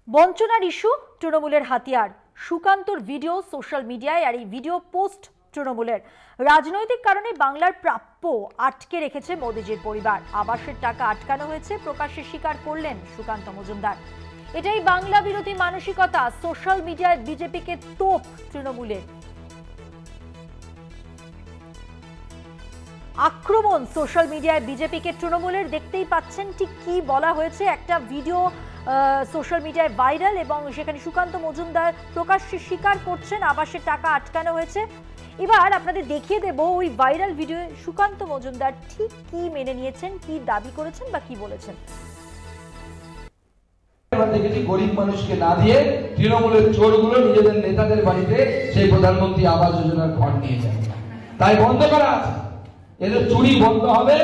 বঞ্চনার ইস্যু তৃণমূলের হাতিয়ার। সুকান্তর ভিডিও সোশ্যাল মিডিয়ায়, আর এই ভিডিও পোস্ট তৃণমূলের। রাজনৈতিক কারণে বাংলার প্রাপ্য আটকে রেখেছে মোদিজির পরিবার। আবাসের টাকা আটকানো হয়েছে, প্রকাশ্যে স্বীকার করলেন সুকান্ত মজুমদার। এটাই বাংলা বিরোধী মানসিকতা। সোশ্যাল মিডিয়ায় বিজেপিকে তোপ তৃণমূলের। আক্রমণ সোশ্যাল মিডিয়ায় বিজেপিকে তৃণমূলের। দেখতেই পাচ্ছেন ঠিক কি বলা হয়েছে। একটা ভিডিও সোশ্যাল মিডিয়ায় ভাইরাল এবং সেখানে সুকান্ত মজুমদার প্রকাশ্যে স্বীকার করছেন আবাসের টাকা আটকানো হয়েছে। এবার আপনাদের দেখিয়ে দেব ওই ভাইরাল ভিডিওয়ে সুকান্ত মজুমদার ঠিক কি মেনে নিয়েছেন, কি দাবি করেছেন বা কি বলেছেন। দেখেছি গরিব মানুষকে না দিয়ে তৃণমূলের চোরগুলো নিজেদের নেতাদের বাড়িতে সেই প্রধানমন্ত্রী আবাস যোজনার ঘর নিয়ে যায়। তাই বন্ধ করা আছে, এদের চুরি বন্ধ হবে,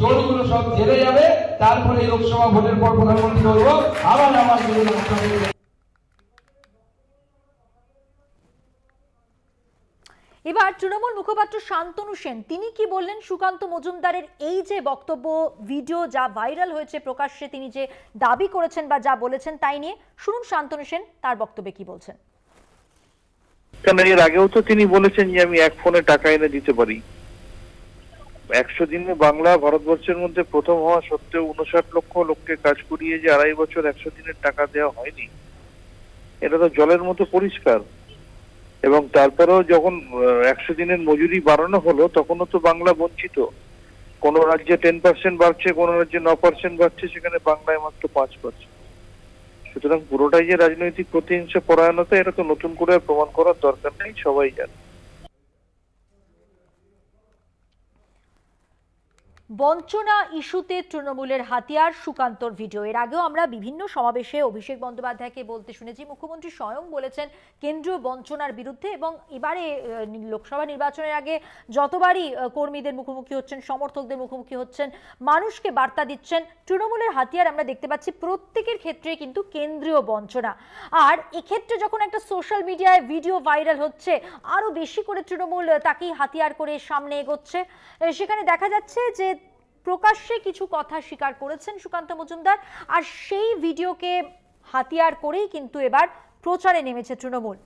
চোরগুলো সব জেলে যাবে। তারপরে এই লোকসভা ভোটের পর প্রধানমন্ত্রী বলবো আবার আবাস যোজনা। এবার তৃণমূল মুখপাত্র শান্তনু সেন তিনি কি বললেন সুকান্ত মজুমদারের এই যে বক্তব্য, ভিডিও যা ভাইরাল হয়েছে, প্রকাশ্যে তিনি যে দাবি করেছেন বা যা বলেছেন তাই নিয়ে শুনুন শান্তনু সেন তার বক্তব্যে কি বলছেন। এর আগেও তো তিনি বলেছেন যে আমি এক ফোনে টাকা এনে দিতে পারি। 100 দিনে বাংলা ভারতবর্ষের মধ্যে প্রথম হওয়া সত্ত্বেও 59 লক্ষ লোককে কাজ করিয়ে যে 2.5 বছর 100 দিনের টাকা দেওয়া হয়নি, এটা তো জলের মতো পরিষ্কার। এবং তারপরেও যখন 100 দিনের মজুরি বাড়ানো হলো তখনও তো বাংলা বঞ্চিত। কোন রাজ্যে 10% বাড়ছে, কোন রাজ্যে 9% বাড়ছে, সেখানে বাংলায় মাত্র 5%। সুতরাং পুরোটাই যে রাজনৈতিক প্রতিহিংসা পরায়ণতা, এটা তো নতুন করে প্রমাণ করার দরকার নেই, সবাই জানে। বঞ্চনা ইস্যুতে তৃণমূলের হাতিয়ার সুকান্তর ভিডিও। এর আগেও আমরা বিভিন্ন সমাবেশে অভিষেক বন্দ্যোপাধ্যায়কে বলতে শুনেছি, মুখ্যমন্ত্রী স্বয়ং বলেছেন কেন্দ্রীয় বঞ্চনার বিরুদ্ধে। এবং এবারে লোকসভা নির্বাচনের আগে যতবারই কর্মীদের মুখোমুখি হচ্ছেন, সমর্থকদের মুখোমুখি হচ্ছেন, মানুষকে বার্তা দিচ্ছেন, তৃণমূলের হাতিয়ার আমরা দেখতে পাচ্ছি প্রত্যেকের ক্ষেত্রে কিন্তু কেন্দ্রীয় বঞ্চনা। আর এক্ষেত্রে যখন একটা সোশ্যাল মিডিয়ায় ভিডিও ভাইরাল হচ্ছে, আরো বেশি করে তৃণমূল তাকেই হাতিয়ার করে সামনে এগোচ্ছে। সেখানে দেখা যাচ্ছে যে প্রকাশ্যে কিছু কথা স্বীকার করেছেন সুকান্ত মজুমদার, আর সেই ভিডিওকে হাতিয়ার করেই কিন্তু এবার প্রচারে নেমেছে তৃণমূল।